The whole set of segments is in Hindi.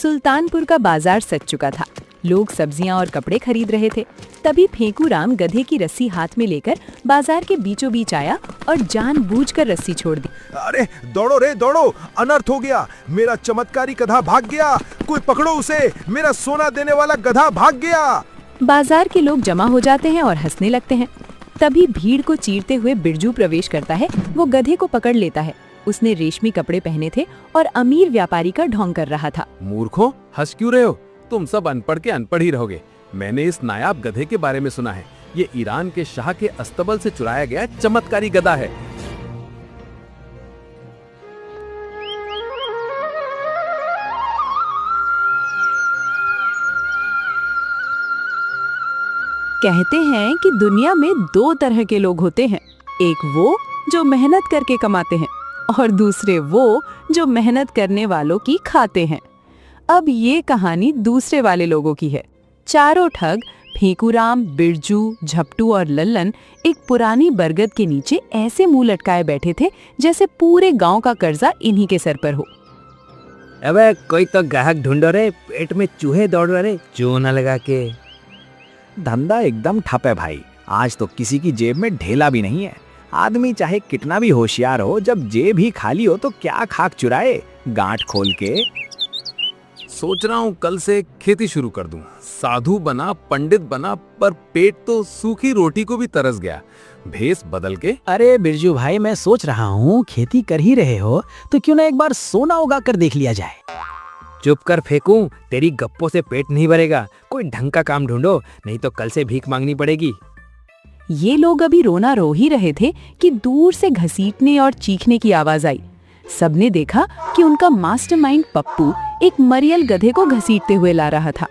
सुल्तानपुर का बाजार सज चुका था। लोग सब्जियां और कपड़े खरीद रहे थे। तभी फेंकूराम गधे की रस्सी हाथ में लेकर बाजार के बीचों बीच आया और जानबूझकर रस्सी छोड़ दी। अरे दौड़ो रे दौड़ो, अनर्थ हो गया, मेरा चमत्कारी गधा भाग गया, कोई पकड़ो उसे, मेरा सोना देने वाला गधा भाग गया। बाजार के लोग जमा हो जाते हैं और हंसने लगते हैं। तभी भीड़ को चीरते हुए बिरजू प्रवेश करता है। वो गधे को पकड़ लेता है। उसने रेशमी कपड़े पहने थे और अमीर व्यापारी का ढोंग कर रहा था। मूर्खों, हंस क्यों रहे हो? तुम सब अनपढ़ के अनपढ़ ही रहोगे। मैंने इस नायाब गधे के बारे में सुना है। ये ईरान के शाह के अस्तबल से चुराया गया चमत्कारी गधा है। कहते हैं कि दुनिया में दो तरह के लोग होते हैं, एक वो जो मेहनत करके कमाते हैं और दूसरे वो जो मेहनत करने वालों की खाते हैं। अब ये कहानी दूसरे वाले लोगों की है। चारों ठग फेंकूराम, बिरजू, झपटू और लल्लन एक पुरानी बरगद के नीचे ऐसे मुंह लटकाए बैठे थे जैसे पूरे गांव का कर्जा इन्हीं के सर पर हो। अबे कोई तो ग्राहक ढूंढो रे, पेट में चूहे दौड़ रहे, चूना लगा के। धंधा एकदम ठप है भाई। आज तो किसी की जेब में ढेला भी नहीं है। आदमी चाहे कितना भी होशियार हो, जब जेब ही खाली हो तो क्या खाक चुराए गांठ खोल के। सोच रहा हूँ कल से खेती शुरू कर दूं। साधु बना, पंडित बना, पर पेट तो सूखी रोटी को भी तरस गया। भेस बदल के। अरे बिरजू भाई, मैं सोच रहा हूँ खेती कर ही रहे हो तो क्यों ना एक बार सोना उगा कर देख लिया जाए। चुप कर फेंकूं, तेरी गप्पों से पेट नहीं भरेगा। कोई ढंग का काम ढूंढो, नहीं तो कल से भीख मांगनी पड़ेगी। ये लोग अभी रोना रो ही रहे थे कि दूर से घसीटने और चीखने की आवाज आई। सबने देखा कि उनका मास्टरमाइंड पप्पू एक मरियल गधे को घसीटते हुए ला रहा था।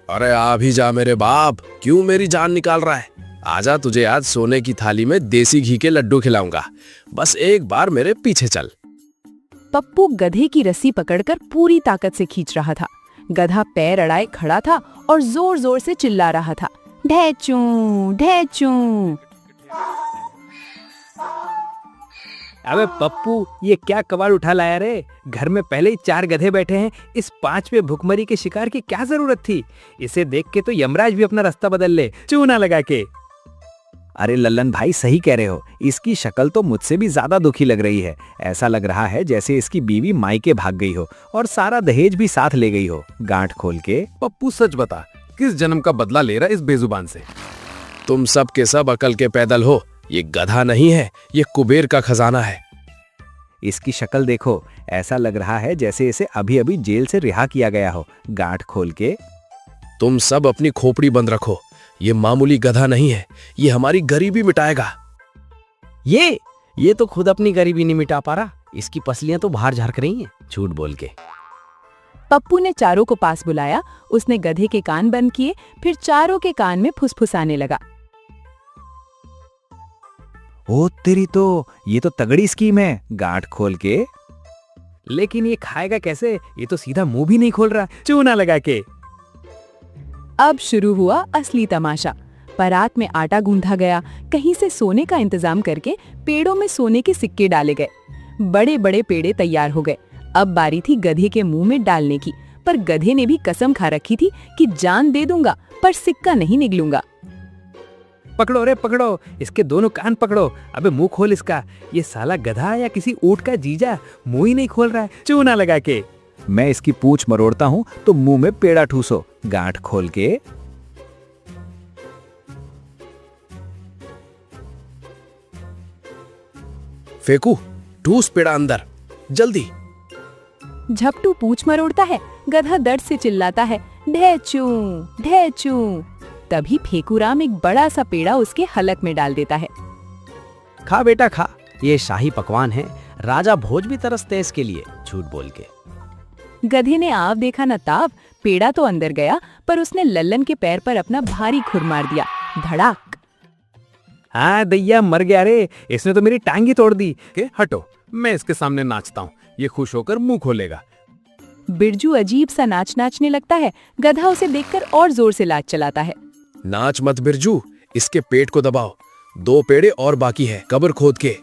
अरे आ भी जा मेरे बाप, क्यों मेरी जान निकाल रहा है? आजा, तुझे आज सोने की थाली में देसी घी के लड्डू खिलाऊंगा। बस एक बार मेरे पीछे चल। पप्पू गधे की रस्सी पकड़कर पूरी ताकत से खींच रहा था। गधा पैर अड़ाए खड़ा था और जोर जोर से चिल्ला रहा था, ढेचू ढेचू। अबे पप्पू, ये क्या कबाड़ उठा लाया रे? घर में पहले ही 4 गधे बैठे हैं, इस 5वें भुखमरी के शिकार की क्या जरूरत थी? इसे देख के तो यमराज भी अपना रास्ता बदल ले, चूना लगा के। अरे लल्लन भाई, सही कह रहे हो। इसकी शक्ल तो मुझसे भी ज्यादा दुखी लग रही है। ऐसा लग रहा है जैसे इसकी बीवी मायके भाग गई हो और सारा दहेज भी साथ ले गई हो गांठ खोल के। पप्पू सच बता, किस जन्म का बदला ले रहा इस बेजुबान से? तुम सब के सब अकल के पैदल हो। ये गधा नहीं है, ये कुबेर का खजाना है। इसकी शक्ल देखो, ऐसा लग रहा है जैसे इसे अभी अभी जेल से रिहा किया गया हो गांठ खोल के। तुम सब अपनी खोपड़ी बंद रखो। ये मामूली गधा नहीं है, ये हमारी गरीबी मिटाएगा। ये तो खुद अपनी गरीबी नहीं मिटा पा रहा। इसकी पसलियां तो बाहर झारक रही हैं, झूठ बोल के। पप्पू ने चारों को पास बुलाया। उसने गधे के कान बंद किए, फिर चारों के कान में फुसफुसाने लगा। ओ तेरी तो, ये तो तगड़ी स्कीम है गांठ खोल के। लेकिन ये खाएगा कैसे? ये तो सीधा मुंह भी नहीं खोल रहा, चूना लगा के। अब शुरू हुआ असली तमाशा। परात में आटा गूंथा गया। कहीं से सोने का इंतजाम करके पेड़ों में सोने के सिक्के डाले गए। बड़े बड़े पेड़े तैयार हो गए। अब बारी थी गधे के मुंह में डालने की, पर गधे ने भी कसम खा रखी थी कि जान दे दूंगा पर सिक्का नहीं निगलूंगा। पकड़ो रे पकड़ो, इसके दोनों कान पकड़ो। अबे मुंह खोल इसका। ये साला गधा या किसी ऊंट का जीजा मुंह ही नहीं खोल रहा है, चूना लगा के। मैं इसकी पूंछ मरोड़ता हूँ तो मुंह में पेड़ा ठूसो गांठ खोल के। फेंकू, ठूस पेड़ा अंदर, जल्दी। झपटू पूंछ मरोड़ता है। गधा दर्द से चिल्लाता है, ढेचू ढेचू। तभी फेंकूराम एक बड़ा सा पेड़ा उसके हलक में डाल देता है। खा बेटा खा, ये शाही पकवान है। राजा भोज भी तरसते इसके लिए, झूठ बोल के। गधे ने आव देखा न ताव। पेड़ा तो अंदर गया, पर उसने लल्लन के पैर पर अपना भारी खुर मार दिया। धड़ाक। हाँ दैया, मर गया रे, इसने तो मेरी टांग ही तोड़ दी। के हटो, मैं इसके सामने नाचता हूँ, ये खुश होकर मुंह खोलेगा। बिरजू अजीब सा नाच नाचने लगता है। गधा उसे देखकर और जोर से लात चलाता है। नाच मत बिरजू, इसके पेट को दबाओ। 2 पेड़े और बाकी है, कब्र खोद के।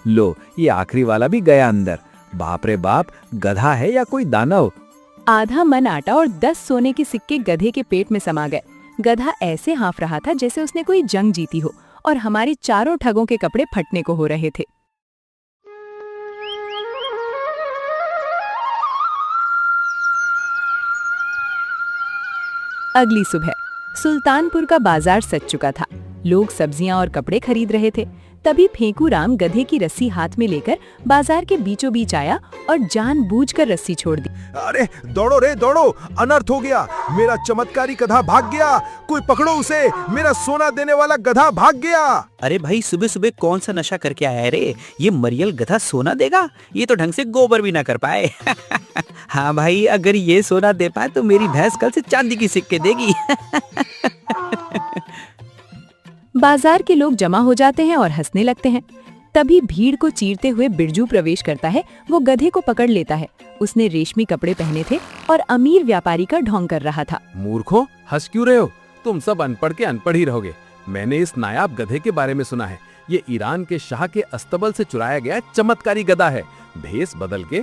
लो, ये आखिरी वाला भी गया अंदर। बाप रे बाप, गधा है या कोई दानव? आधा मन आटा और 10 सोने के सिक्के गधे के पेट में समा गए। गधा ऐसे हाँफ रहा था जैसे उसने कोई जंग जीती हो और हमारे चारों ठगों के कपड़े फटने को हो रहे थे। अगली सुबह सुल्तानपुर का बाजार सज चुका था। लोग सब्जियां और कपड़े खरीद रहे थे। तभी फेंकू राम गधे की रस्सी हाथ में लेकर बाजार के बीचों बीच आया और जानबूझकर रस्सी छोड़ दी। अरे दौड़ो रे दौड़ो, अनर्थ हो गया, मेरा चमत्कारी गधा भाग गया, कोई पकड़ो उसे, मेरा सोना देने वाला गधा भाग गया। अरे भाई सुबह सुबह कौन सा नशा करके आया है रे? ये मरियल गधा सोना देगा? ये तो ढंग से गोबर भी ना कर पाए। हाँ भाई, अगर ये सोना दे पाए तो मेरी भैंस कल से चांदी की सिक्के देगी। बाजार के लोग जमा हो जाते हैं और हंसने लगते हैं। तभी भीड़ को चीरते हुए बिरजू प्रवेश करता है। वो गधे को पकड़ लेता है। उसने रेशमी कपड़े पहने थे और अमीर व्यापारी का ढोंग कर रहा था। मूर्खों, हंस क्यों रहे हो? तुम सब अनपढ़ के अनपढ़ ही रहोगे। मैंने इस नायाब गधे के बारे में सुना है। ये ईरान के शाह के अस्तबल से चुराया गया चमत्कारी गधा है। भेस बदल के।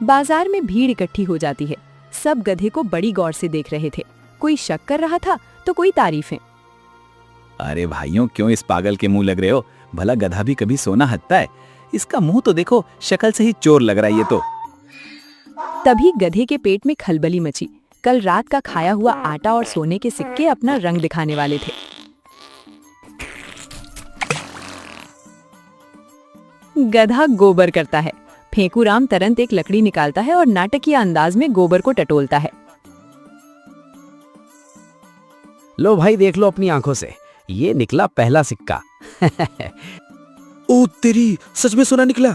बाजार में भीड़ इकट्ठी हो जाती है। सब गधे को बड़ी गौर से देख रहे थे। कोई शक कर रहा था तो कोई तारीफें। अरे भाइयों, क्यों इस पागल के मुंह लग रहे हो? भला गधा भी कभी सोना हत्ता है? इसका मुंह तो देखो, शक्ल से ही चोर लग रहा है ये तो। तभी गधे के पेट में खलबली मची। कल रात का खाया हुआ आटा और सोने के सिक्के अपना रंग दिखाने वाले थे। गधा गोबर करता है। फेंकू राम तुरंत एक लकड़ी निकालता है और नाटकीय अंदाज में गोबर को टटोलता है। लो भाई, देख लो अपनी आंखों से, ये निकला पहला सिक्का। ओ तेरी, सच में सोना निकला?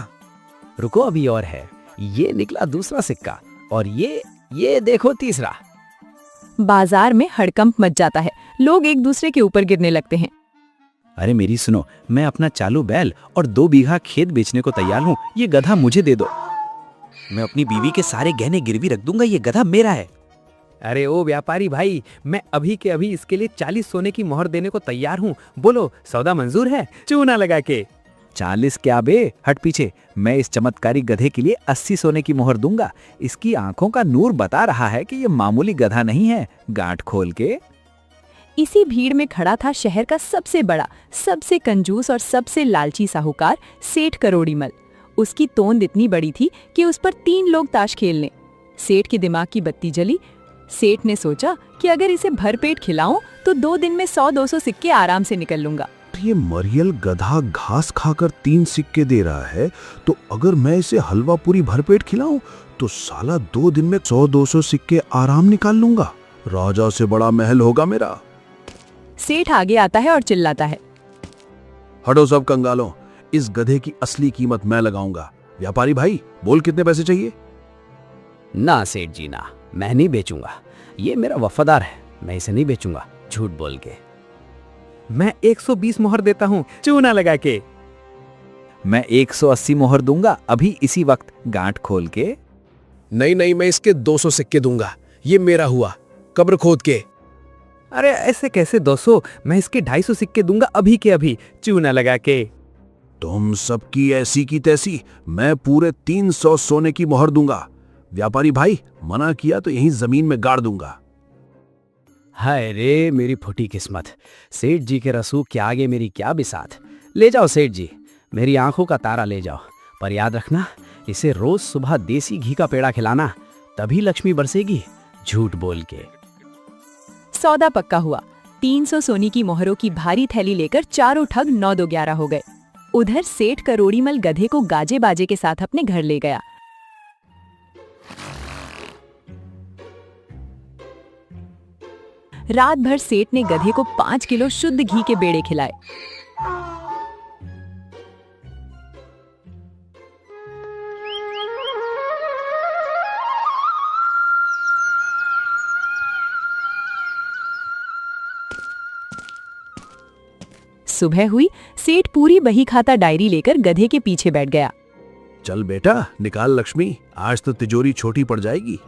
रुको, अभी और है। ये निकला दूसरा सिक्का और ये देखो तीसरा। बाजार में हड़कंप मच जाता है। लोग एक दूसरे के ऊपर गिरने लगते हैं। अरे मेरी सुनो, मैं अपना चालू बैल और 2 बीघा खेत बेचने को तैयार हूँ। ये गधा मुझे दे दो। मैं अपनी बीवी के सारे गहने गिरवी रख दूंगा। ये गधा मेरा है। अरे ओ व्यापारी भाई, मैं अभी के अभी इसके लिए 40 सोने की मोहर देने को तैयार हूँ। बोलो, सौदा मंजूर है? चूना लगा के। 40 क्या बे, हट पीछे। मैं इस चमत्कारी गधे के लिए 80 सोने की मोहर दूंगा। इसकी आंखों का नूर बता रहा है कि ये मामूली गधा नहीं है। गांठ खोल के। इसी भीड़ में खड़ा था शहर का सबसे बड़ा, सबसे कंजूस और सबसे लालची साहूकार सेठ करोड़ीमल। उसकी तोंद इतनी बड़ी थी कि उस पर 3 लोग ताश खेल लें। सेठ के दिमाग की बत्ती जली। सेठ ने सोचा कि अगर इसे भरपेट खिलाऊं तो 2 दिन में 100-200 सिक्के आराम से निकल लूंगा। ये मरियल गधा घास खाकर 3 सिक्के दे रहा है, तो अगर मैं इसे हलवा पूरी भरपेट खिलाऊं तो साला 2 दिन में 100-200 सिक्के आराम निकाल लूंगा। राजा से बड़ा महल होगा मेरा। सेठ आगे आता है और चिल्लाता है, हटो सब कंगालों, इस गधे की असली कीमत मैं लगाऊंगा। व्यापारी भाई, बोल कितने पैसे चाहिए? ना सेठ जी ना, मैं नहीं बेचूंगा। ये मेरा वफादार है, मैं इसे नहीं बेचूंगा झूठ बोल के। मैं 120 मोहर देता हूँ, चूना लगा के। मैं 180 मोहर दूंगा अभी इसी वक्त, गांठ खोल के। नहीं नहीं, मैं इसके 200 सिक्के दूंगा। ये मेरा हुआ, कब्र खोद के। अरे ऐसे कैसे 200? मैं इसके 250 सिक्के दूंगा अभी के अभी, चूना लगा के। तुम सबकी ऐसी की तैसी, मैं पूरे 300 सोने की मोहर दूंगा। व्यापारी भाई, मना किया तो यहीं जमीन में गाड़ दूंगा। हाय रे मेरी फुटी किस्मत। सेठ जी के रसूख के आगे मेरी क्या बिसात। ले जाओ सेठ जी, मेरी आंखों का तारा ले जाओ, पर याद रखना इसे रोज सुबह देसी घी का पेड़ा खिलाना, तभी लक्ष्मी बरसेगी झूठ बोल के। सौदा पक्का हुआ। 300 सोने की मोहरों की भारी थैली लेकर चारों ठग 9-2-11 हो गए। उधर सेठ करोड़ीमल गधे को गाजे बाजे के साथ अपने घर ले गया। रात भर सेठ ने गधे को 5 किलो शुद्ध घी के बेड़े खिलाए। सुबह हुई। सेठ पूरी बही खाता डायरी लेकर गधे के पीछे बैठ गया। चल बेटा, निकाल लक्ष्मी, आज तो तिजोरी छोटी पड़ जाएगी।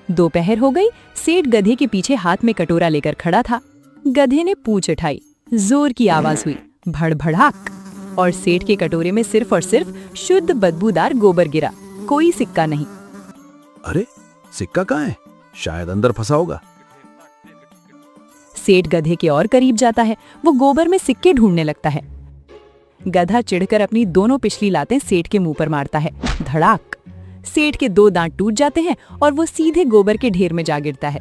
दोपहर हो गई। सेठ गधे के पीछे हाथ में कटोरा लेकर खड़ा था। गधे ने पूंछ उठाई। जोर की आवाज हुई। भड़भड़ाक, और सेठ के कटोरे में सिर्फ और सिर्फ शुद्ध बदबूदार गोबर गिरा, कोई सिक्का नहीं। अरे सिक्का कहाँ है? शायद अंदर फंसा होगा। सेठ गधे के और करीब जाता है, वो गोबर में सिक्के ढूंढने लगता है। गधा चिढ़कर अपनी दोनों पिछली लातें सेठ के मुंह पर मारता है। धड़ाक, सेठ के 2 दांत टूट जाते हैं और वो सीधे गोबर के ढेर में जा गिरता है।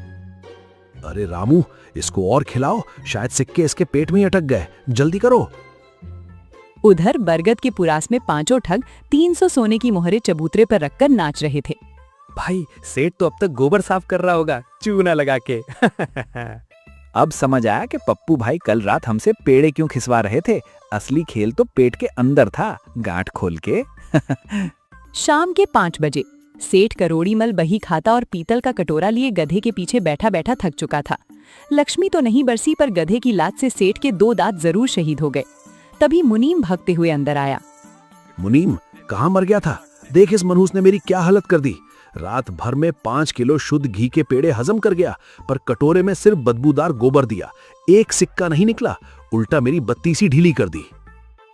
अरे रामू, इसको और खिलाओ, शायद सिक्के इसके पेट में ही अटक गए, जल्दी करो। उधर बरगद के पुरास में 5 ठग 300 सोने की मोहरें चबूतरे पर रखकर नाच रहे थे। भाई सेठ तो अब तक गोबर साफ कर रहा होगा चूना लगा के। अब समझ आया कि पप्पू भाई कल रात हमसे पेड़े क्यों खिसवा रहे थे। असली खेल तो पेट के अंदर था, गांठ खोल के। शाम के 5 बजे सेठ करोड़ीमल बही खाता और पीतल का कटोरा लिए गधे के पीछे बैठा बैठा थक चुका था। लक्ष्मी तो नहीं बरसी, पर गधे की लात से सेठ के 2 दांत जरूर शहीद हो गए। तभी मुनीम भागते हुए अंदर आया। मुनीम, कहाँ मर गया था? देख, इस मनहूस ने मेरी क्या हालत कर दी। रात भर में 5 किलो शुद्ध घी के पेड़े हजम कर गया, पर कटोरे में सिर्फ बदबूदार गोबर दिया। एक सिक्का नहीं निकला, उल्टा मेरी बत्ती सी ढीली कर दी।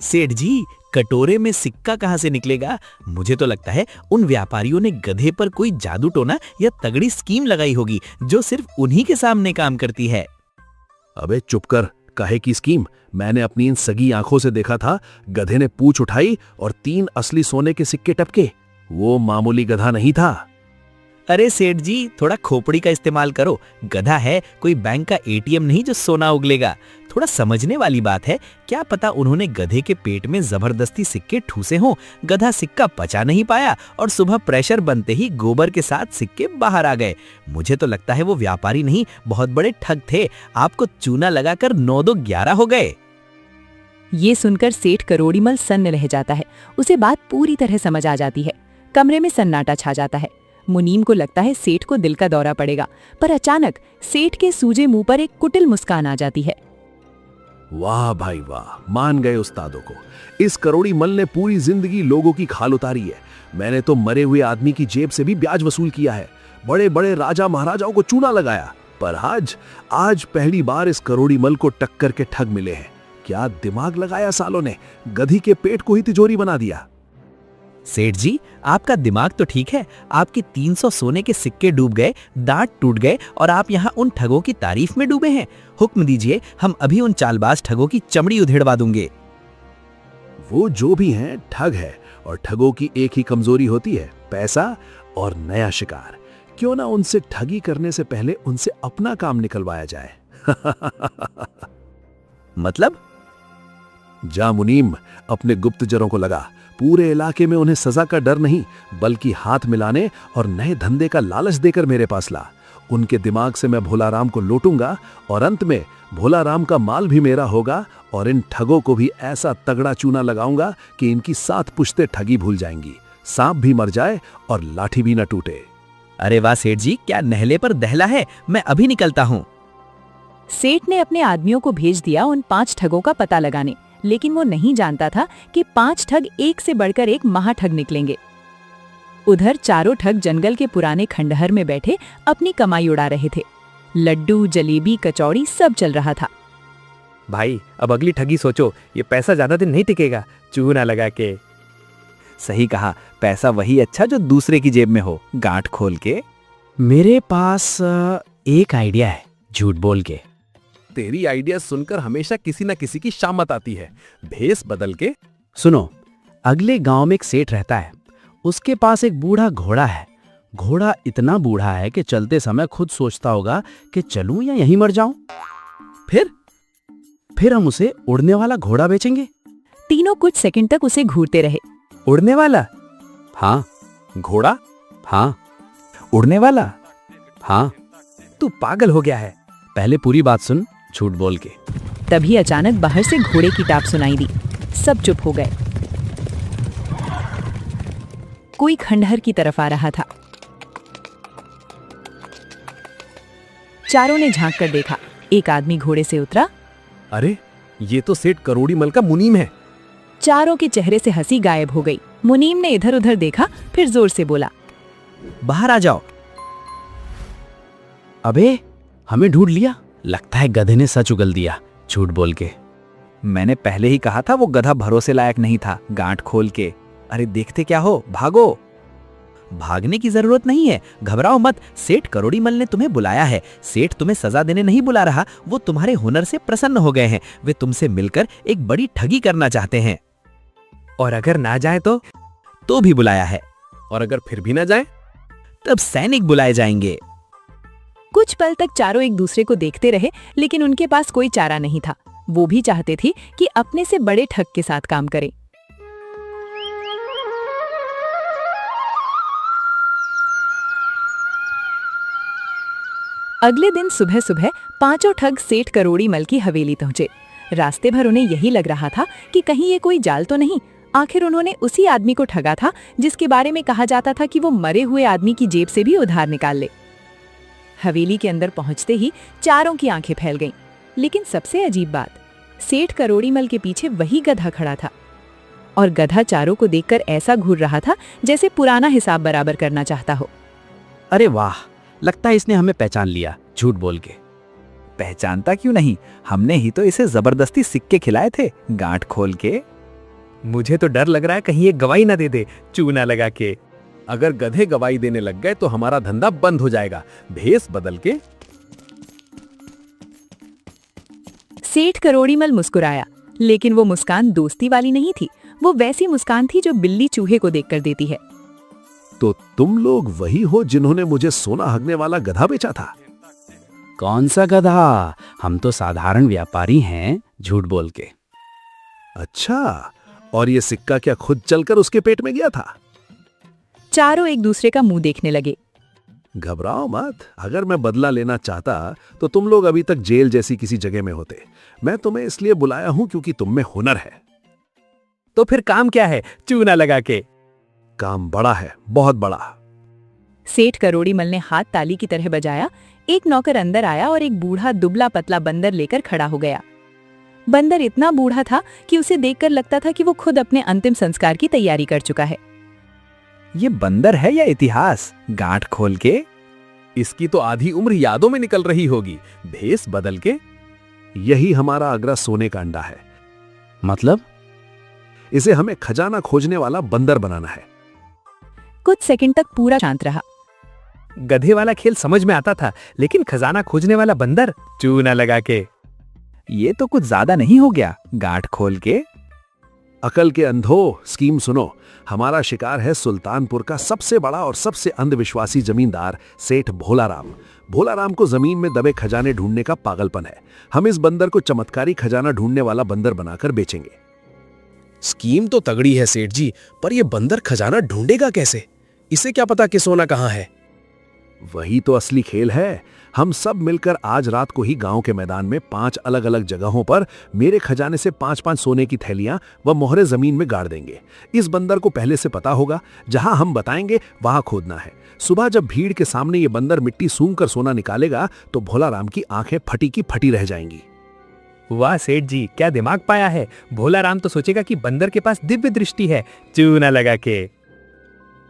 सेठ जी, कटोरे में सिक्का कहां से निकलेगा? मुझे तो लगता है उन व्यापारियों ने गधे पर कोई जादू टोना या तगड़ी स्कीम लगाई होगी, जो सिर्फ उन्हीं के सामने काम करती है। अबे चुप कर, काहे की स्कीम? मैंने अपनी इन सगी आंखों से देखा था। गधे ने पूंछ उठाई और 3 असली सोने के सिक्के टपके। वो मामूली गधा नहीं था। अरे सेठ जी, थोड़ा खोपड़ी का इस्तेमाल करो। गधा है, कोई बैंक का एटीएम नहीं जो सोना उगलेगा। थोड़ा समझने वाली बात है। क्या पता उन्होंने गधे के पेट में जबरदस्ती सिक्के ठूसे हों, गधा सिक्का पचा नहीं पाया और सुबह प्रेशर बनते ही गोबर के साथ सिक्के बाहर आ गए। मुझे तो लगता है वो व्यापारी नहीं, बहुत बड़े ठग थे। आपको चूना लगाकर 9-2-11 हो गए। ये सुनकर सेठ करोड़ीमल सन्न रह जाता है। उसे बात पूरी तरह समझ आ जाती है। कमरे में सन्नाटा छा जाता है। मुनीम को लगता है सेठ को दिल का दौरा पड़ेगा, पर अचानक सेठ के सूजे मुंह पर एक कुटिल मुस्कान आ जाती है। वाह भाई वाह, मान गए उस्तादों को। इस करोड़ीमल ने पूरी जिंदगी लोगों की खाल उतारी है। मैंने तो मरे हुए आदमी की जेब से भी ब्याज वसूल किया है, बड़े बड़े राजा महाराजाओं को चूना लगाया, पर आज पहली बार इस करोड़ीमल को टक्कर के ठग मिले हैं। क्या दिमाग लगाया सालों ने, गधी के पेट को ही तिजोरी बना दिया। सेठ जी, आपका दिमाग तो ठीक है। आपके 300 सोने के सिक्के डूब गए, दांत टूट गए और आप यहाँ उन ठगों की तारीफ में डूबे हैं। हुक्म दीजिए, हम अभी उन चालबाज ठगों की चमड़ी उधेड़वा दूंगे। वो जो भी हैं, ठग है, और ठगों की एक ही कमजोरी होती है, पैसा और नया शिकार। क्यों ना उनसे ठगी करने से पहले उनसे अपना काम निकलवाया जाए। मतलब? जा मुनीम, अपने गुप्तचरों को लगा। पूरे इलाके में उन्हें सजा का डर नहीं, बल्कि हाथ मिलाने और नए धंधे का लालच देकर मेरे पास ला। उनके दिमाग से मैं भोलाराम को लूटूंगा और अंत में भोलाराम का माल भी मेरा होगा, और इन ठगों को भी ऐसा तगड़ा चूना लगाऊंगा कि इनकी 7 पुश्तें ठगी भूल जाएंगी, सांप भी मर जाए और लाठी भी न टूटे। अरे वाह सेठ जी, क्या नहले पर दहला है। मैं अभी निकलता हूँ। सेठ ने अपने आदमियों को भेज दिया उन 5 ठगों का पता लगाने, लेकिन वो नहीं जानता था कि 5 ठग एक से बढ़कर एक महाठग निकलेंगे। उधर चारों ठग जंगल के पुराने खंडहर में बैठे अपनी कमाई उड़ा रहे थे। लड्डू, जलेबी, कचौड़ी सब चल रहा था। भाई अब अगली ठगी सोचो, ये पैसा ज्यादा दिन नहीं टिकेगा, चूना लगा के। सही कहा, पैसा वही अच्छा जो दूसरे की जेब में हो, गांठ खोल के। मेरे पास एक आइडिया है, झूठ बोल के। तेरी आइडिया सुनकर हमेशा किसी न किसी की शामत आती है। भेस बदल के। सुनो, अगले गांव में एक सेठ रहता है। उसके पास एक बूढ़ा घोड़ा है। घोड़ा इतना बूढ़ा है कि चलते समय खुद सोचता होगा कि चलूं या यहीं मर जाऊं। फिर हम उसे उड़ने वाला घोड़ा बेचेंगे। तीनों कुछ सेकंड तक उसे घूरते रहे। उड़ने वाला? हाँ। घोड़ा? हाँ। उड़ने वाला? हाँ। तू पागल हो गया है। पहले पूरी बात सुन, झूठ बोल के। तभी अचानक बाहर से घोड़े की टाप सुनाई दी। सब चुप हो गए। कोई खंडहर की तरफ आ रहा था। चारों ने झांक कर देखा। एक आदमी घोड़े से उतरा। अरे ये तो सेठ करोड़ीमल का मुनीम है। चारों के चेहरे से हंसी गायब हो गई। मुनीम ने इधर उधर देखा, फिर जोर से बोला, बाहर आ जाओ। अबे, हमें ढूंढ लिया। लगता है गधे ने सच उगल दिया, झूठ बोल के। मैंने पहले ही कहा था वो गधा भरोसे लायक नहीं था। गांठ खोल के। अरे देखते क्या हो, भागो। भागने की जरूरत नहीं है, घबराओ मत। सेठ करोड़ीमल ने तुम्हें बुलाया है। सेठ तुम्हें सजा देने नहीं बुला रहा, वो तुम्हारे हुनर से प्रसन्न हो गए हैं। वे तुमसे मिलकर एक बड़ी ठगी करना चाहते हैं। और अगर ना जाए तो भी बुलाया है। और अगर फिर भी ना जाए? तब सैनिक बुलाए जाएंगे। कुछ पल तक चारों एक दूसरे को देखते रहे, लेकिन उनके पास कोई चारा नहीं था। वो भी चाहते थे कि अपने से बड़े ठग के साथ काम करें। अगले दिन सुबह सुबह पांचों ठग सेठ करोड़ीमल की हवेली पहुंचे। रास्ते भर उन्हें यही लग रहा था कि कहीं ये कोई जाल तो नहीं। आखिर उन्होंने उसी आदमी को ठगा था जिसके बारे में कहा जाता था कि वो मरे हुए आदमी की जेब से भी उधार निकाल ले। हवेली के अंदर पहुंचते ही चारों की आंखें फैल गईं। लेकिन सबसे अजीब बात, सेठ करोड़ीमल के पीछे वही गधा खड़ा था। और गधा चारों को देखकर ऐसा घूर रहा था जैसे पुराना हिसाब बराबर करना चाहता हो। अरे वाह, लगता है इसने हमें पहचान लिया झूठ बोल के। पहचानता क्यों नहीं, हमने ही तो इसे जबरदस्ती सिक्के खिलाए थे गांठ खोल के। मुझे तो डर लग रहा है कहीं ये गवाही ना दे दे चूना लगा के। अगर गधे गवाही देने लग गए तो हमारा धंधा बंद हो जाएगा। भेस बदल के। सेठ करोड़ीमल मुस्कुराया, लेकिन वो मुस्कान दोस्ती वाली नहीं थी। वो वैसी मुस्कान थी जो बिल्ली चूहे को देखकर देती है। तो तुम लोग वही हो जिन्होंने मुझे सोना हगने वाला गधा बेचा था? कौन सा गधा? हम तो साधारण व्यापारी हैं, झूठ बोल के। अच्छा, और ये सिक्का क्या खुद चलकर उसके पेट में गया था? चारों एक दूसरे का मुंह देखने लगे। घबराओ मत, अगर मैं बदला लेना चाहता तो तुम लोग अभी तक जेल जैसी किसी जगह में होते। मैं तुम्हें इसलिए बुलाया हूं क्योंकि तुम में हुनर है। तो फिर काम क्या है चूना लगा के? काम बड़ा है, बहुत बड़ा। सेठ करोड़ीमल ने हाथ ताली की तरह बजाया। एक नौकर अंदर आया और एक बूढ़ा दुबला पतला बंदर लेकर खड़ा हो गया। बंदर इतना बूढ़ा था कि उसे देखकर लगता था कि वो खुद अपने अंतिम संस्कार की तैयारी कर चुका है। ये बंदर है या इतिहास? गांठ खोल के। इसकी तो आधी उम्र यादों में निकल रही होगी। भेस बदल के। यही हमारा अगला सोने का अंडा है। मतलब? इसे हमें खजाना खोजने वाला बंदर बनाना है। कुछ सेकंड तक पूरा शांत रहा। गधे वाला खेल समझ में आता था, लेकिन खजाना खोजने वाला बंदर चूना लगा के। ये तो कुछ ज्यादा नहीं हो गया गांठ खोल के? अकल के अंधो, स्कीम सुनो। हमारा शिकार है सुल्तानपुर का सबसे बड़ा और सबसे अंधविश्वासी जमींदार सेठ भोलाराम। भोलाराम को जमीन में दबे खजाने ढूंढने का पागलपन है। हम इस बंदर को चमत्कारी खजाना ढूंढने वाला बंदर बनाकर बेचेंगे। स्कीम तो तगड़ी है सेठ जी, पर यह बंदर खजाना ढूंढेगा कैसे? इसे क्या पता कि सोना कहां है? वही तो असली खेल है। हम सब मिलकर आज रात को ही गांव के मैदान में 5 अलग अलग जगहों पर मेरे खजाने से 5-5 सोने की थैलियां व मोहरे जमीन में गाड़ देंगे। इस बंदर को पहले से पता होगा, जहां हम बताएंगे वहां खोदना है। सुबह जब भीड़ के सामने ये बंदर मिट्टी सूंघ कर सोना निकालेगा तो भोलाराम की आंखें फटी की फटी रह जाएंगी। वाह सेठ जी, क्या दिमाग पाया है। भोलाराम तो सोचेगा कि बंदर के पास दिव्य दृष्टि है चूना लगा के।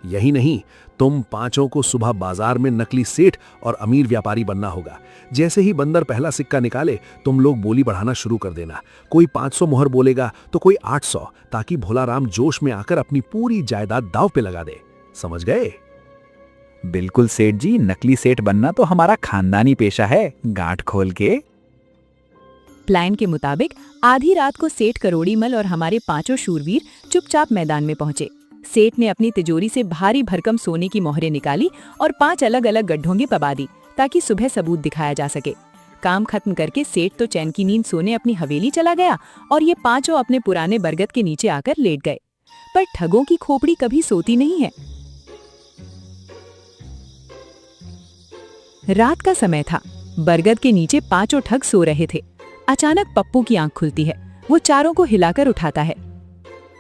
यही नहीं, तुम पांचों को सुबह बाजार में नकली सेठ और अमीर व्यापारी बनना होगा। जैसे ही बंदर पहला सिक्का निकाले, तुम लोग बोली बढ़ाना शुरू कर देना। कोई 500 मोहर बोलेगा तो कोई 800, ताकि भोलाराम जोश में आकर अपनी पूरी जायदाद दांव पे लगा दे। समझ गए? बिल्कुल सेठ जी, नकली सेठ बनना तो हमारा खानदानी पेशा है गांठ खोल के। प्लान के मुताबिक आधी रात को सेठ करोड़ीमल और हमारे पांचों शूरवीर चुपचाप मैदान में पहुंचे। सेठ ने अपनी तिजोरी से भारी भरकम सोने की मोहरें निकाली और 5 अलग अलग गड्ढों में पबा दी, ताकि सुबह सबूत दिखाया जा सके। काम खत्म करके सेठ तो चैन की नींद सोने अपनी हवेली चला गया और ये पांचों अपने पुराने बरगद के नीचे आकर लेट गए। पर ठगों की खोपड़ी कभी सोती नहीं है। रात का समय था। बरगद के नीचे पांचों ठग सो रहे थे। अचानक पप्पू की आंख खुलती है। वो चारों को हिलाकर उठाता है।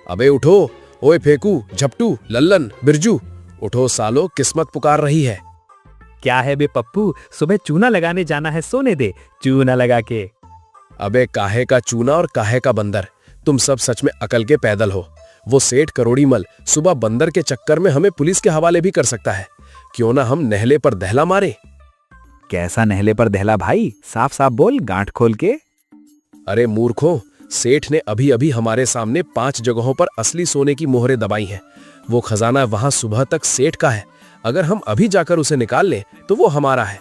अबे उठो, ओए फेकू, झपटू, लल्लन, बिरजू, उठो सालो, किस्मत पुकार रही है। क्या है बे पप्पू, सुबह चूना लगाने जाना है, सोने दे चूना लगा के। अबे काहे का चूना और काहे का बंदर, तुम सब सच में अकल के पैदल हो। वो सेठ करोड़ीमल सुबह बंदर के चक्कर में हमें पुलिस के हवाले भी कर सकता है। क्यों ना हम नहले पर दहला मारे। कैसा नहले पर दहला भाई, साफ साफ बोल गांठ खोल के। अरे मूर्खों, सेठ ने अभी अभी हमारे सामने 5 जगहों पर असली सोने की मोहरें दबाई हैं। वो खजाना वहां सुबह तक सेठ का है। अगर हम अभी जाकर उसे निकाल लें तो वो हमारा है।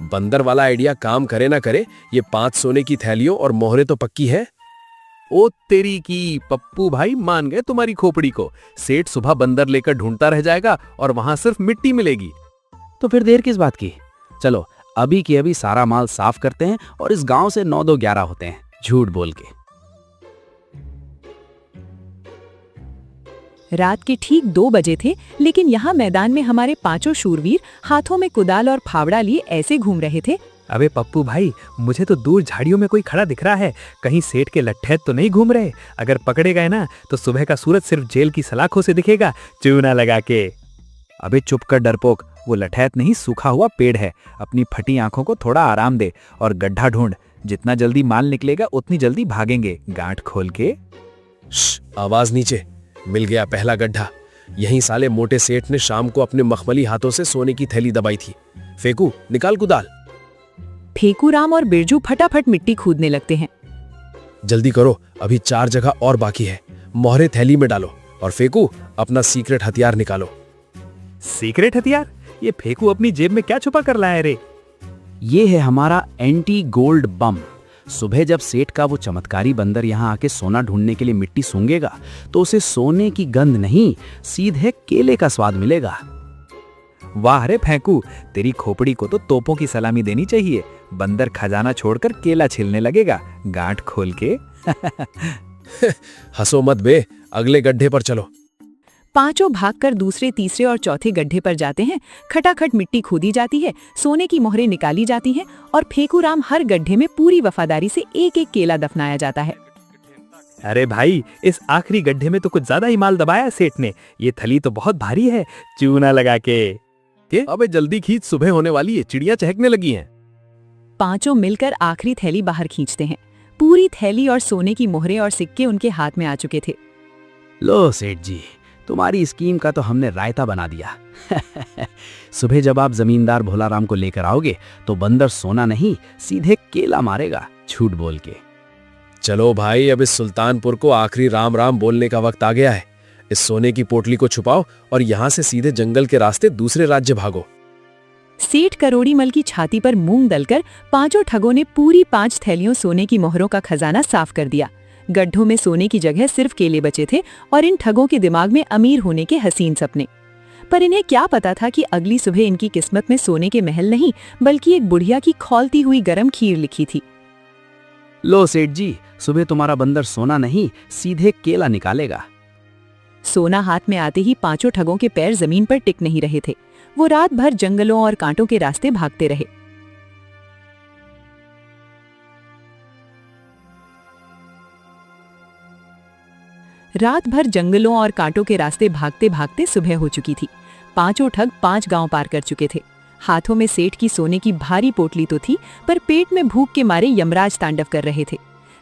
बंदर वाला आइडिया काम करे ना करे, ये 5 सोने की थैलियों और मोहरें तो पक्की हैं। ओ तेरी की, पप्पू भाई मान गए तुम्हारी खोपड़ी को। सेठ सुबह बंदर लेकर ढूंढता रह जाएगा और वहां सिर्फ मिट्टी मिलेगी। तो फिर देर किस बात की? चलो अभी के अभी सारा माल साफ करते हैं और इस गांव से 9 2 11 होते हैं, झूठ बोल के। रात के ठीक 2 बजे थे, लेकिन यहाँ मैदान में हमारे 5 शूरवीर हाथों में कुदाल और फावड़ा लिए ऐसे घूम रहे थे। अबे पप्पू भाई, मुझे तो दूर झाड़ियों में कोई खड़ा दिख रहा है। कहीं सेठ के लट्ठे तो नहीं घूम रहे? अगर पकड़े गए ना तो सुबह का सूरज सिर्फ जेल की सलाखों से दिखेगा, चूना लगा के। अबे चुप कर डरपोक, वो लठैत नहीं सूखा हुआ पेड़ है। अपनी फटी आंखों को थोड़ा आराम दे और गड्ढा ढूंढ। जितना जल्दी माल निकलेगा उतनी जल्दी भागेंगे, गांठ खोल के। आवाज नीचे। मिल गया पहला गड्ढा। यहीं साले मोटे सेठ ने शाम को अपने मखमली हाथों से सोने की थैली दबाई थी। फेकू, निकाल कुदाल। फेकूराम और बिरजू फटाफट मिट्टी खोदने लगते हैं। जल्दी करो, अभी 4 जगह और बाकी है। मोहरे थैली में डालो और फेकू, अपना सीक्रेट हथियार निकालो। सीक्रेट हथियार? ये फेकू अपनी जेब में क्या छुपा कर लाया रे? ये है हमारा एंटी गोल्ड बम। सुबह जब सेठ का वो चमत्कारी बंदर यहाँ आके सोना ढूंढने के लिए मिट्टी सूंघेगा तो उसे सोने की गंध नहीं, सीधे केले का स्वाद मिलेगा। वाह रे फेंकू, तेरी खोपड़ी को तो तोपों की सलामी देनी चाहिए। बंदर खजाना छोड़कर केला छिलने लगेगा, गांठ खोल के। हंसो मत बे, अगले गड्ढे पर चलो। 5 भागकर दूसरे, तीसरे और चौथे गड्ढे पर जाते हैं। खटाखट मिट्टी खोदी जाती है, सोने की मोहरें निकाली जाती हैं और फेकूराम हर गड्ढे में पूरी वफादारी से एक एक दफनाया जाता है। अरे भाई, इस आखिरी गड्ढे में तो कुछ ज्यादा ही माल दबाया सेठ ने। ये थैली तो बहुत भारी है, चूना लगा के। अबे जल्दी खींच, सुबह होने वाली है, चिड़ियां चहकने लगी हैं। 5 मिलकर आखिरी थैली बाहर खींचते हैं। पूरी थैली और सोने की मोहरें और सिक्के उनके हाथ में आ चुके थे। लो सेठ जी, तुम्हारी स्कीम का तो हमने रायता बना दिया। सुबह जब आप जमींदार भोलाराम को लेकर आओगे तो बंदर सोना नहीं, सीधे केला मारेगा, झूठ बोल के। चलो भाई, अब इस सुल्तानपुर को आखिरी राम राम बोलने का वक्त आ गया है। इस सोने की पोटली को छुपाओ और यहाँ से सीधे जंगल के रास्ते दूसरे राज्य भागो। सेठ करोड़ीमल की छाती पर मूंग दलकर 5 ठगों ने पूरी 5 थैलियों सोने की मोहरों का खजाना साफ कर दिया। गड्ढों में सोने की जगह सिर्फ केले बचे थे और इन ठगों के दिमाग में अमीर होने के हसीन सपने। पर इन्हें क्या पता था कि अगली सुबह इनकी किस्मत में सोने के महल नहीं, बल्कि एक बुढ़िया की खौलती हुई गरम खीर लिखी थी। लो सेठ जी, सुबह तुम्हारा बंदर सोना नहीं, सीधे केला निकालेगा। सोना हाथ में आते ही 5 ठगों के पैर जमीन पर टिक नहीं रहे थे। वो रात भर जंगलों और कांटों के रास्ते भागते रहे। रात भर जंगलों और कांटों के रास्ते भागते भागते सुबह हो चुकी थी। 5 ठग 5 गांव पार कर चुके थे। हाथों में सेठ की सोने की भारी पोटली तो थी, पर पेट में भूख के मारे यमराज तांडव कर रहे थे।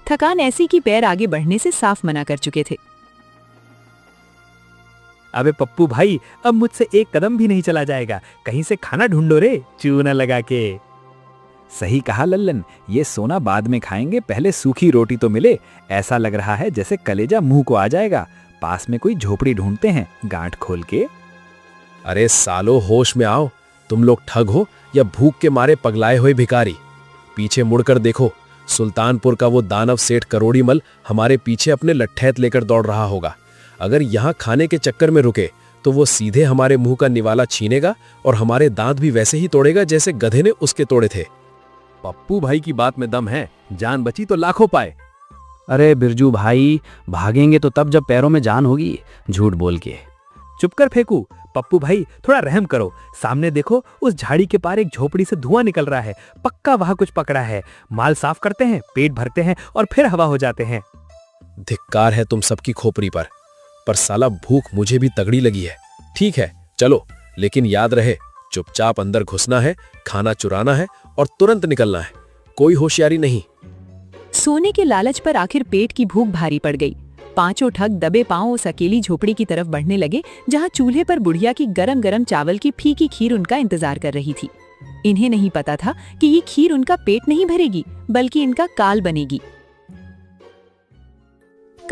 थकान ऐसी कि पैर आगे बढ़ने से साफ मना कर चुके थे। अबे पप्पू भाई, अब मुझसे एक कदम भी नहीं चला जाएगा। कहीं से खाना ढूंढो रे, चूना लगा के। सही कहा लल्लन, ये सोना बाद में खाएंगे, पहले सूखी रोटी तो मिले। ऐसा लग रहा है जैसे कलेजा मुंह को आ जाएगा। पास में कोई झोपड़ी ढूंढते हैं, गांठ खोल के। अरे सालो, होश में आओ। तुम लोग ठग हो या भूख के मारे पगलाए हुए भिखारी? पीछे मुड़कर देखो, सुल्तानपुर का वो दानव सेठ करोड़ीमल हमारे पीछे अपने लट्ठैत लेकर दौड़ रहा होगा। अगर यहाँ खाने के चक्कर में रुके तो वो सीधे हमारे मुंह का निवाला छीनेगा और हमारे दांत भी वैसे ही तोड़ेगा जैसे गधे ने उसके तोड़े थे। पप्पू भाई की बात में दम है, जान बची तो लाखों पाए। अरे बिरजू भाई, भागेंगे तो तब जब पैरों में जान होगी, झूठ बोल के। चुप कर फेकू। पप्पू भाई, थोड़ा रहम करो। सामने देखो, उस झाड़ी के पार एक झोपड़ी से धुआं निकल रहा है। पक्का वहां कुछ पकड़ा है। माल साफ करते हैं, पेट भरते हैं और फिर हवा हो जाते हैं। धिक्कार है तुम सबकी खोपड़ी पर साला भूख मुझे भी तगड़ी लगी है। ठीक है, चलो, लेकिन याद रहे, चुपचाप अंदर घुसना है, खाना चुराना है और तुरंत निकलना है। कोई होशियारी नहीं। सोने के लालच पर आखिर पेट की भूख भारी पड़ गई। 5 ठग दबे पांव उस अकेली झोपड़ी की तरफ बढ़ने लगे, जहां चूल्हे पर बुढ़िया की गरम गरम चावल की फीकी खीर उनका इंतजार कर रही थी। इन्हें नहीं पता था कि ये खीर उनका पेट नहीं भरेगी, बल्कि इनका काल बनेगी।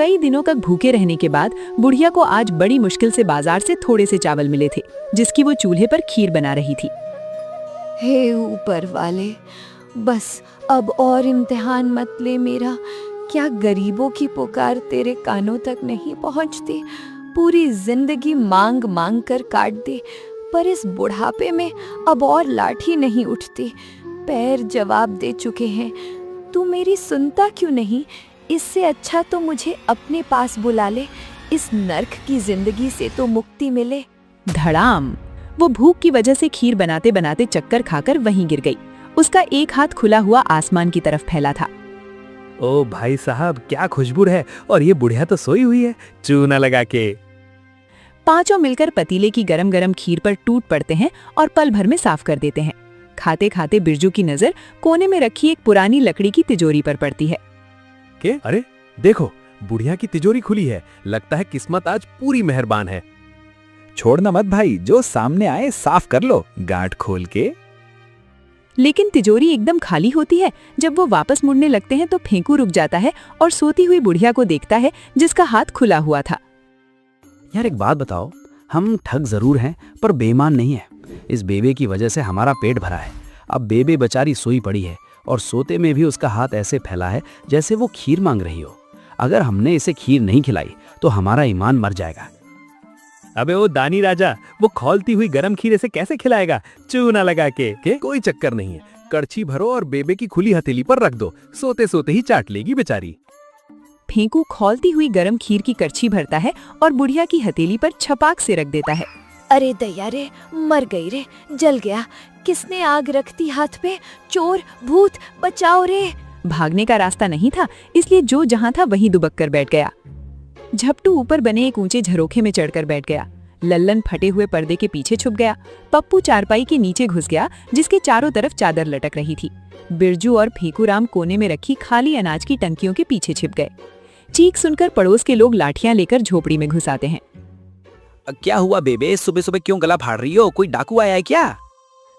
कई दिनों तक भूखे रहने के बाद बुढ़िया को आज बड़ी मुश्किल से बाजार से थोड़े से चावल मिले थे, जिसकी वो चूल्हे पर खीर बना रही थी। हे ऊपर वाले, बस अब और इम्तिहान मत ले मेरा। क्या गरीबों की पुकार तेरे कानों तक नहीं पहुंचती? पूरी जिंदगी मांग मांग कर काट दी, पर इस बुढ़ापे में अब और लाठी नहीं उठती। पैर जवाब दे चुके हैं, तू मेरी सुनता क्यों नहीं? इससे अच्छा तो मुझे अपने पास बुला ले, इस नर्क की जिंदगी से तो मुक्ति मिले। धड़ाम! वो भूख की वजह से खीर बनाते बनाते चक्कर खाकर वहीं गिर गई। उसका एक हाथ खुला हुआ आसमान की तरफ फैला था। ओ भाई साहब, क्या खुशबू है, और ये बुढ़िया तो सोई हुई है चूना लगा के। पांचों मिलकर पतीले की गरम गरम खीर पर टूट पड़ते हैं और पल भर में साफ कर देते हैं। खाते खाते बिरजू की नजर कोने में रखी एक पुरानी लकड़ी की तिजोरी पर पड़ती है। के अरे देखो, बुढ़िया की तिजोरी खुली है। लगता है किस्मत आज पूरी मेहरबान है। छोड़ना मत भाई, जो सामने आए साफ कर लो गांठ खोल के। लेकिन तिजोरी एकदम खाली होती है। जब वो वापस मुड़ने लगते हैं तो फेंकू रुक जाता है और सोती हुई बुढ़िया को देखता है, जिसका हाथ खुला हुआ था। यार एक बात बताओ, हम ठग जरूर हैं पर बेईमान नहीं है। इस बेबे की वजह से हमारा पेट भरा है। अब बेबे बेचारी सोई पड़ी है और सोते में भी उसका हाथ ऐसे फैला है जैसे वो खीर मांग रही हो। अगर हमने इसे खीर नहीं खिलाई तो हमारा ईमान मर जाएगा। अबे ओ दानी राजा, वो खौलती हुई गरम खीर से कैसे खिलाएगा चूना लगा के? कोई चक्कर नहीं है, कड़छी भरो और बेबे की खुली हथेली पर रख दो, सोते सोते ही चाट लेगी बेचारी। फेंकू खौलती हुई गरम खीर की करछी भरता है और बुढ़िया की हथेली पर छपाक से रख देता है। अरे दया रे, मर गई रे, जल गया। किसने आग रखती हाथ पे? चोर, भूत, बचाओ रे। भागने का रास्ता नहीं था, इसलिए जो जहां था वहीं दुबक कर बैठ गया। झपटू ऊपर बने एक ऊंचे झरोखे में चढ़कर बैठ गया। लल्लन फटे हुए पर्दे के पीछे छुप गया। पप्पू चारपाई के नीचे घुस गया, जिसके चारों तरफ चादर लटक रही थी। बिरजू और फेंकूराम कोने में रखी खाली अनाज की टंकियों के पीछे छिप गए। चीख सुनकर पड़ोस के लोग लाठियां लेकर झोपड़ी में घुस आते हैं। क्या हुआ बेबे, सुबह सुबह क्यों गला फाड़ रही हो? कोई डाकू आया है क्या?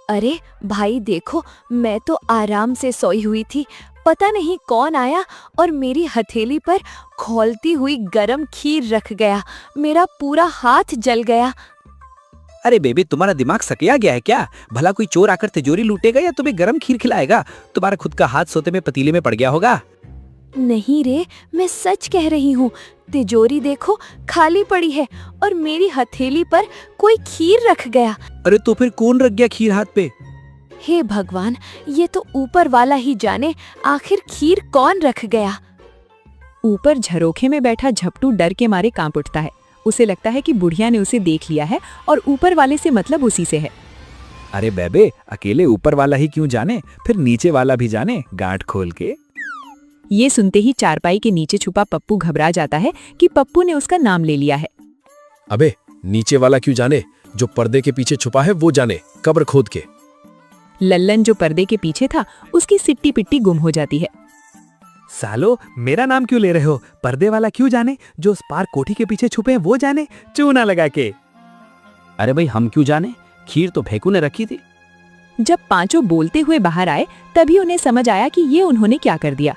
अरे भाई देखो, मैं तो आराम से सोई हुई थी, पता नहीं कौन आया और मेरी हथेली पर खौलती हुई गरम खीर रख गया। मेरा पूरा हाथ जल गया। अरे बेबी, तुम्हारा दिमाग सकिया गया है क्या? भला कोई चोर आकर तिजोरी लूटेगा या तुम्हें गरम खीर खिलाएगा? तुम्हारा खुद का हाथ सोते में पतीले में पड़ गया होगा। नहीं रे, मैं सच कह रही हूँ। तिजोरी देखो खाली पड़ी है और मेरी हथेली पर कोई खीर रख गया। अरे तो फिर कौन रख गया खीर हाथ पे? हे भगवान, ये तो ऊपर वाला ही जाने आखिर खीर कौन रख गया। ऊपर झरोखे में बैठा झपटू डर के मारे कांप उठता है। उसे लगता है कि बुढ़िया ने उसे देख लिया है और ऊपर वाले से मतलब उसी से है। अरे बेबे, अकेले ऊपर वाला ही क्यों जाने, फिर नीचे वाला भी जाने गांठ खोल के। ये सुनते ही चारपाई के नीचे छुपा पप्पू घबरा जाता है कि पप्पू ने उसका नाम ले लिया है। अबे नीचे वाला क्यों जाने, जो पर्दे के पीछे छुपा है वो जाने, कब्र खोद के। लल्लन जो पर्दे के पीछे था, उसकी सिट्टी पिट्टी गुम हो जाती है। सालो, मेरा नाम क्यों ले रहे हो? पर्दे वाला क्यों जाने, जो उस पार कोठी के पीछे छुपे हैं वो जाने, चूना लगा के। अरे भाई, हम क्यों जाने? खीर तो फेंकू ने रखी थी। जब पांचों बोलते हुए बाहर आए, तभी उन्हें समझ आया कि ये उन्होंने क्या कर दिया।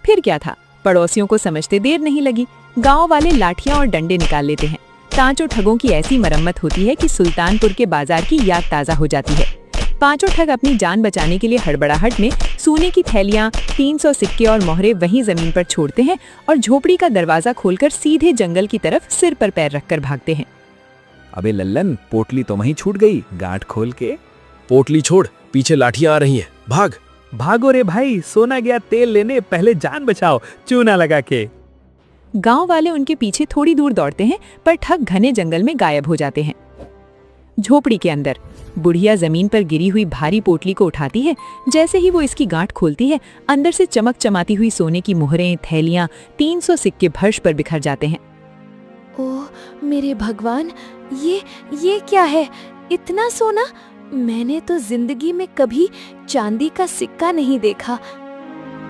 फिर क्या था, पड़ोसियों को समझते देर नहीं लगी। गांव वाले लाठियां और डंडे निकाल लेते हैं। पांचों ठगों की ऐसी मरम्मत होती है कि सुल्तानपुर के बाजार की याद ताजा हो जाती है। पांचों ठग अपनी जान बचाने के लिए हड़बड़ाहट में सोने की थैलियां, 300 सिक्के और मोहरे वहीं जमीन पर छोड़ते हैं और झोपड़ी का दरवाजा खोलकर सीधे जंगल की तरफ सिर पर पैर रखकर भागते हैं। अबे लल्लन, पोटली तो वहीं छूट गई गांठ खोल के। पोटली छोड़, पीछे लाठियां आ रही हैं, भाग। भागो रे भाई, सोना गया तेल लेने, पहले जान बचाओ चूना लगा के। गांव वाले उनके पीछे थोड़ी दूर दौड़ते हैं, पर ठग घने जंगल में गायब हो जाते हैं। झोपड़ी के अंदर बुढ़िया जमीन पर गिरी हुई भारी पोटली को उठाती है। जैसे ही वो इसकी गांठ खोलती है, अंदर से चमक चमाती हुई सोने की मोहरें, थैलियां, 300 सिक्के फर्श पर बिखर जाते हैं। ओह मेरे भगवान, ये क्या है? इतना सोना? मैंने तो जिंदगी में कभी चांदी का सिक्का नहीं देखा।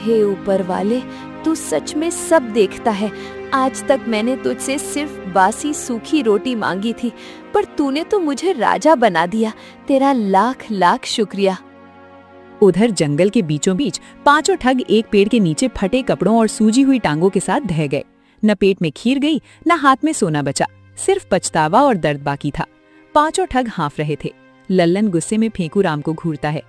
हे ऊपर वाले, तू सच में सब देखता है। आज तक मैंने तुझसे सिर्फ बासी सूखी रोटी मांगी थी, पर तूने तो मुझे राजा बना दिया। तेरा लाख लाख शुक्रिया। उधर जंगल के बीचों बीच पांचों ठग एक पेड़ के नीचे फटे कपड़ों और सूजी हुई टांगों के साथ ढह गए। न पेट में खीर गई, न हाथ में सोना बचा, सिर्फ पछतावा और दर्द बाकी था। पांचों ठग हाँफ रहे थे। लल्लन गुस्से में फेंकू राम को घूरता है।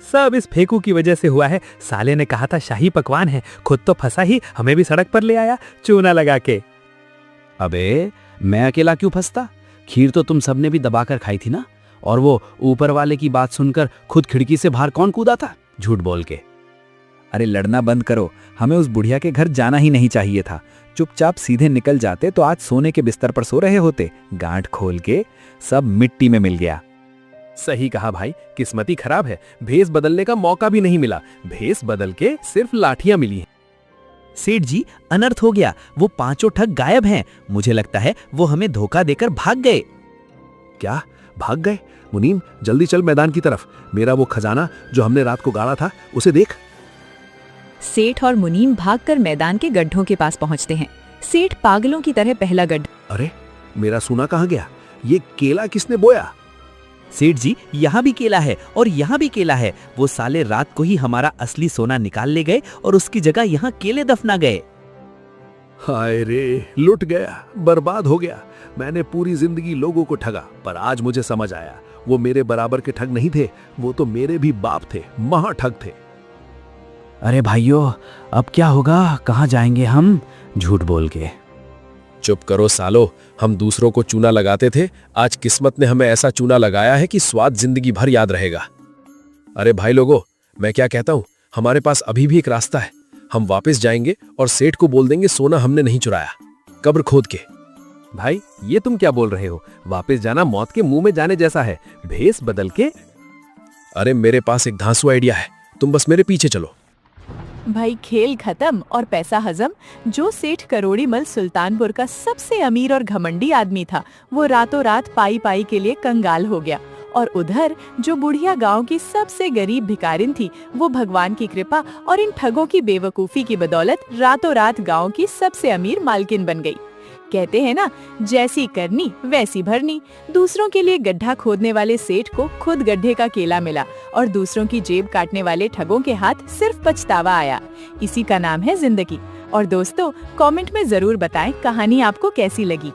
सब इस फेंकू की वजह से हुआ है। साले ने कहा था शाही पकवान है, खुद तो फंसा ही, हमें भी सड़क पर ले आया चूना लगा के। अबे मैं अकेला क्यों फंसता? खीर तो तुम सबने भी दबाकर खाई थी ना। और वो ऊपर वाले की बात सुनकर खुद खिड़की से बाहर कौन कूदा था झूठ बोल के? अरे लड़ना बंद करो, हमें उस बुढ़िया के घर जाना ही नहीं चाहिए था। चुपचाप सीधे निकल जाते तो आज सोने के बिस्तर पर सो रहे होते। गांठ खोल के सब मिट्टी में मिल गया। सही कहा भाई, किस्मती खराब है। भेस बदलने का मौका भी नहीं मिला, भेस बदल के सिर्फ लाठियां मिली हैं। सेठ जी, अनर्थ हो गया। वो पांचों ठग गायब हैं। मुझे लगता है वो हमें धोखा देकर भाग गए। क्या भाग गए? मुनीम जल्दी चल मैदान की तरफ। मेरा वो खजाना जो हमने रात को गाड़ा था उसे देख। सेठ और मुनीम भागकर मैदान के गड्ढों के पास पहुंचते हैं। सेठ पागलों की तरह पहला गड्ढा। अरे मेरा सोना कहाँ गया? ये केला किसने बोया? सेठ जी, यहाँ भी केला है और यहाँ भी केला है। वो साले रात को ही हमारा असली सोना निकाल ले गए और उसकी जगह यहाँ केले दफना गए। हाय रे, लुट गया, बर्बाद हो गया। मैंने पूरी जिंदगी लोगों को ठगा, पर आज मुझे समझ आया वो मेरे बराबर के ठग नहीं थे, वो तो मेरे भी बाप थे, महा ठग थे। अरे भाइयों, अब क्या होगा? कहाँ जाएंगे हम झूठ बोल के? चुप करो सालो, हम दूसरों को चूना लगाते थे, आज किस्मत ने हमें ऐसा चूना लगाया है कि स्वाद जिंदगी भर याद रहेगा। अरे भाई लोगों, मैं क्या कहता हूँ, हमारे पास अभी भी एक रास्ता है। हम वापस जाएंगे और सेठ को बोल देंगे सोना हमने नहीं चुराया, कब्र खोद के। भाई ये तुम क्या बोल रहे हो? वापस जाना मौत के मुंह में जाने जैसा है, भेस बदल के। अरे मेरे पास एक धांसू आइडिया है, तुम बस मेरे पीछे चलो। भाई खेल खत्म और पैसा हजम। जो सेठ करोड़ीमल सुल्तानपुर का सबसे अमीर और घमंडी आदमी था, वो रातों रात पाई पाई के लिए कंगाल हो गया। और उधर जो बुढ़िया गांव की सबसे गरीब भिखारिन थी, वो भगवान की कृपा और इन ठगों की बेवकूफी की बदौलत रातों रात गांव की सबसे अमीर मालकिन बन गई। कहते हैं ना, जैसी करनी वैसी भरनी। दूसरों के लिए गड्ढा खोदने वाले सेठ को खुद गड्ढे का केला मिला और दूसरों की जेब काटने वाले ठगों के हाथ सिर्फ पछतावा आया। इसी का नाम है जिंदगी। और दोस्तों, कमेंट में जरूर बताएं कहानी आपको कैसी लगी।